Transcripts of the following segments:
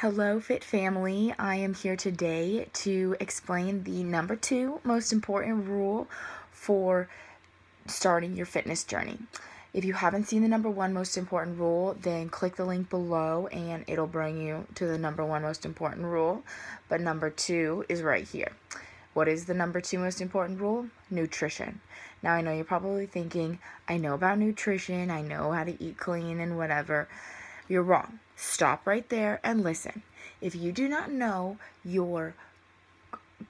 Hello, Fit Family. I am here today to explain the number 2 most important rule for starting your fitness journey. If you haven't seen the number 1 most important rule, then click the link below and it'll bring you to the number 1 most important rule. But number 2 is right here. What is the number 2 most important rule? Nutrition. Now, I know you're probably thinking, I know about nutrition, I know how to eat clean and whatever. You're wrong. Stop right there and listen. If you do not know your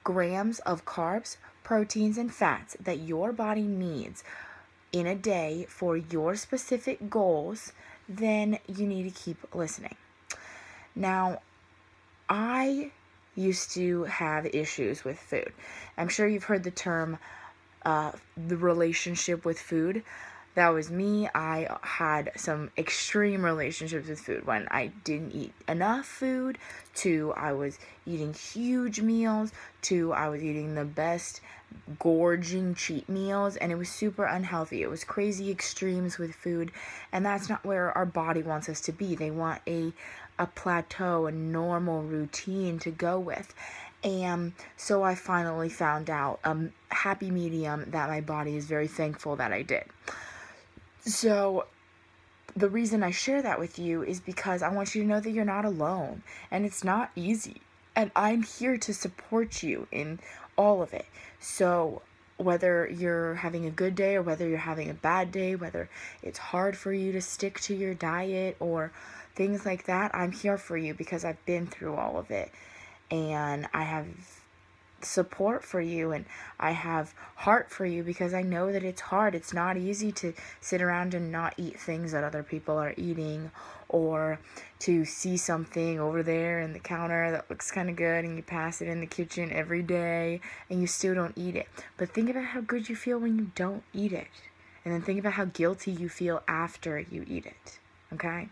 grams of carbs, proteins, and fats that your body needs in a day for your specific goals, then you need to keep listening. Now, I used to have issues with food. I'm sure you've heard the term the relationship with food. That was me. I had some extreme relationships with food when I didn't eat enough food, to I was eating huge meals, to I was eating the best gorging cheat meals, and it was super unhealthy. It was crazy extremes with food, and that's not where our body wants us to be. They want a plateau, a normal routine to go with. And so I finally found out a happy medium that my body is very thankful that I did. So the reason I share that with you is because I want you to know that you're not alone, and it's not easy, and I'm here to support you in all of it. So whether you're having a good day or whether you're having a bad day, whether it's hard for you to stick to your diet or things like that, I'm here for you because I've been through all of it, and I have support for you, and I have heart for you because I know that it's hard. It's not easy to sit around and not eat things that other people are eating, or to see something over there in the counter that looks kind of good and you pass it in the kitchen every day and you still don't eat it. But think about how good you feel when you don't eat it, and then think about how guilty you feel after you eat it. Okay?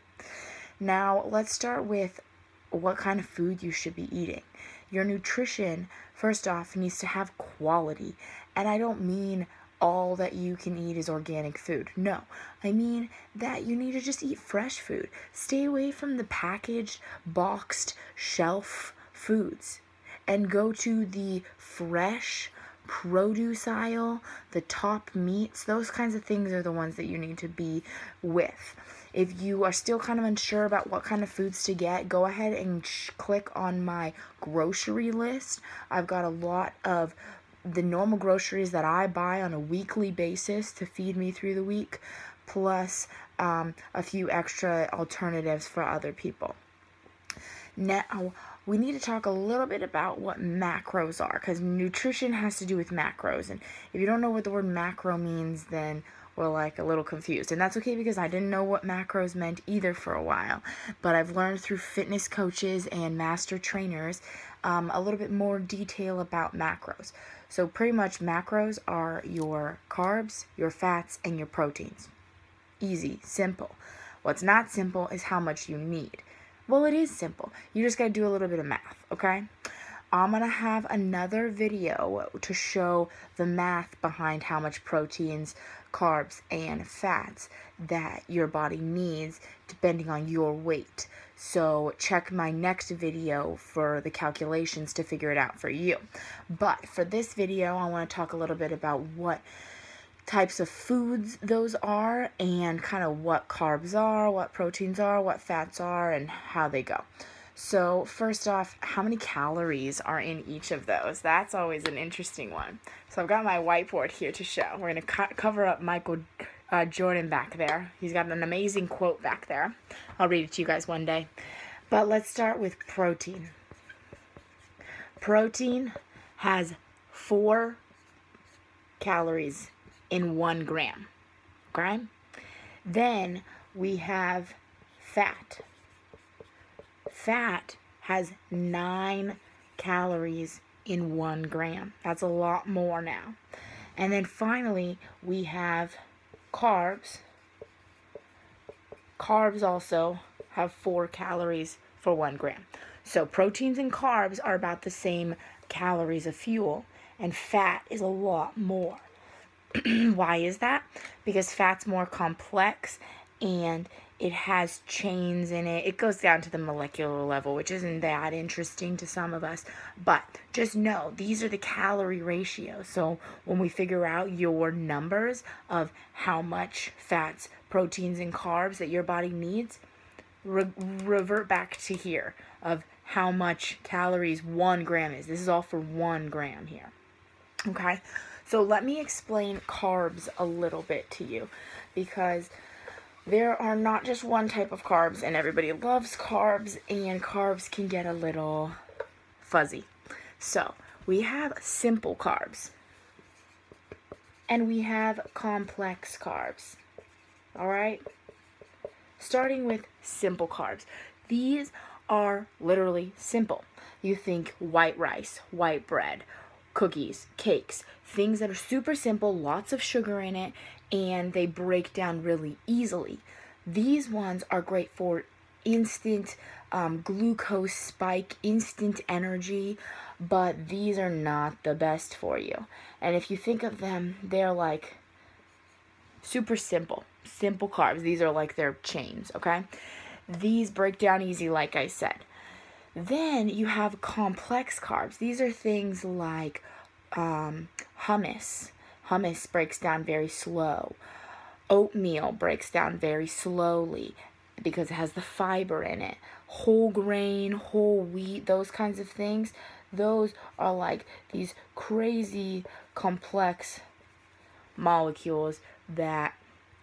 Now let's start with what kind of food you should be eating. Your nutrition, first off, needs to have quality. And I don't mean all that you can eat is organic food. No, I mean that you need to just eat fresh food. Stay away from the packaged, boxed, shelf foods and go to the fresh produce aisle, the top meats. Those kinds of things are the ones that you need to be with. If you are still kind of unsure about what kind of foods to get, go ahead and click on my grocery list. I've got a lot of the normal groceries that I buy on a weekly basis to feed me through the week, plus a few extra alternatives for other people. Now, we need to talk a little bit about what macros are, because nutrition has to do with macros. And if you don't know what the word macro means, then we're like a little confused. And that's okay, because I didn't know what macros meant either for a while. But I've learned through fitness coaches and master trainers a little bit more detail about macros. So pretty much macros are your carbs, your fats, and your proteins. Easy, simple. What's not simple is how much you need. Well, it is simple. You just gotta do a little bit of math, okay? I'm gonna have another video to show the math behind how much proteins, carbs, and fats that your body needs depending on your weight. So check my next video for the calculations to figure it out for you. But for this video, I want to talk a little bit about what types of foods those are, and kind of what carbs are, what proteins are, what fats are, and how they go. So first off, how many calories are in each of those? That's always an interesting one. So I've got my whiteboard here to show. We're going to cover up Michael Jordan back there. He's got an amazing quote back there. I'll read it to you guys one day. But let's start with protein. Protein has 4 calories in 1 gram. Okay? Then we have fat. Fat has 9 calories in 1 gram. That's a lot more now. And then finally, we have carbs. Carbs also have 4 calories for 1 gram. So proteins and carbs are about the same calories of fuel, and fat is a lot more. Why is that? Because fat's more complex and It has chains in it. It goes down to the molecular level, which isn't that interesting to some of us. But just know, these are the calorie ratios. So when we figure out your numbers of how much fats, proteins, and carbs that your body needs, revert back to here of how much calories 1 gram is. This is all for 1 gram here. Okay? So let me explain carbs a little bit to you, because there are not just one type of carbs, and everybody loves carbs, and carbs can get a little fuzzy. So, we have simple carbs, and we have complex carbs. Alright? Starting with simple carbs. These are literally simple. You think white rice, white bread, cookies, cakes, things that are super simple, lots of sugar in it, and they break down really easily. These ones are great for instant glucose spike, instant energy, but these are not the best for you. And if you think of them, they're like super simple carbs. These are like their chains, okay? These break down easy, like I said. Then you have complex carbs. These are things like hummus. Hummus breaks down very slow. Oatmeal breaks down very slowly because it has the fiber in it. Whole grain, whole wheat, those kinds of things, those are like these crazy complex molecules that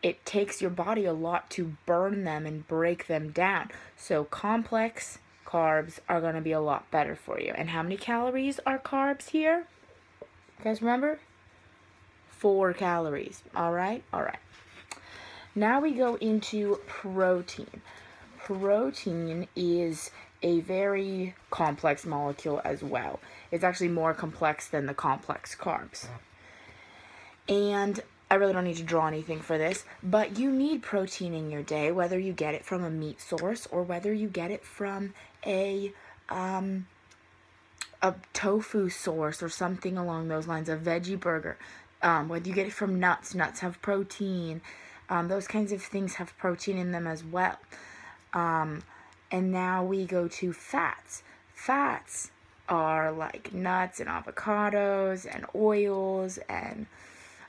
it takes your body a lot to burn them and break them down. So complex carbs are going to be a lot better for you. And how many calories are carbs here? You guys remember? 4 calories. Alright? Alright. Now we go into protein. Protein is a very complex molecule as well. It's actually more complex than the complex carbs. And I really don't need to draw anything for this, but you need protein in your day, whether you get it from a meat source or whether you get it from a tofu source or something along those lines, a veggie burger. Whether you get it from nuts have protein. Those kinds of things have protein in them as well. And now we go to fats. Fats are like nuts and avocados and oils and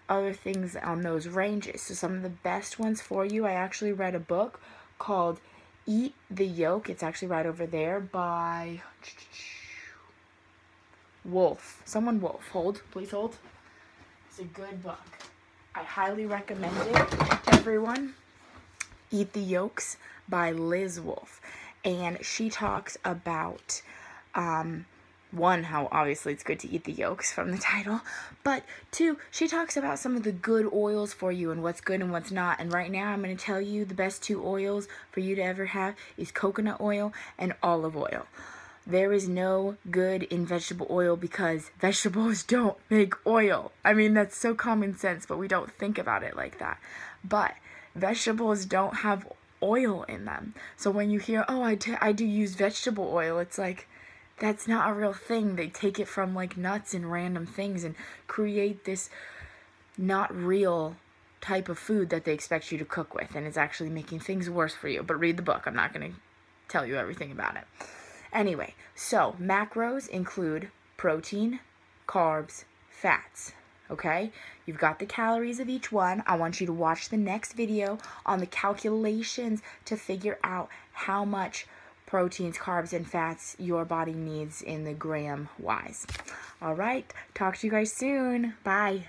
other things on those ranges. So some of the best ones for you, I actually read a book called Eat the Yolk. It's actually right over there by Wolf. Someone Wolf. Hold. Please hold. It's a good book. I highly recommend it to everyone. Eat the Yolks by Liz Wolf. And she talks about, one, how obviously it's good to eat the yolks from the title, but 2, she talks about some of the good oils for you and what's good and what's not. And right now I'm going to tell you the best 2 oils for you to ever have is coconut oil and olive oil. There is no good in vegetable oil because vegetables don't make oil. I mean, that's so common sense, but we don't think about it like that. But vegetables don't have oil in them. So when you hear, oh, I do use vegetable oil, it's like, that's not a real thing. They take it from like nuts and random things and create this not real type of food that they expect you to cook with, and it's actually making things worse for you. But read the book. I'm not going to tell you everything about it. Anyway, so macros include protein, carbs, fats. Okay? You've got the calories of each one. I want you to watch the next video on the calculations to figure out how much proteins, carbs, and fats your body needs in the gram wise. All right. Talk to you guys soon. Bye.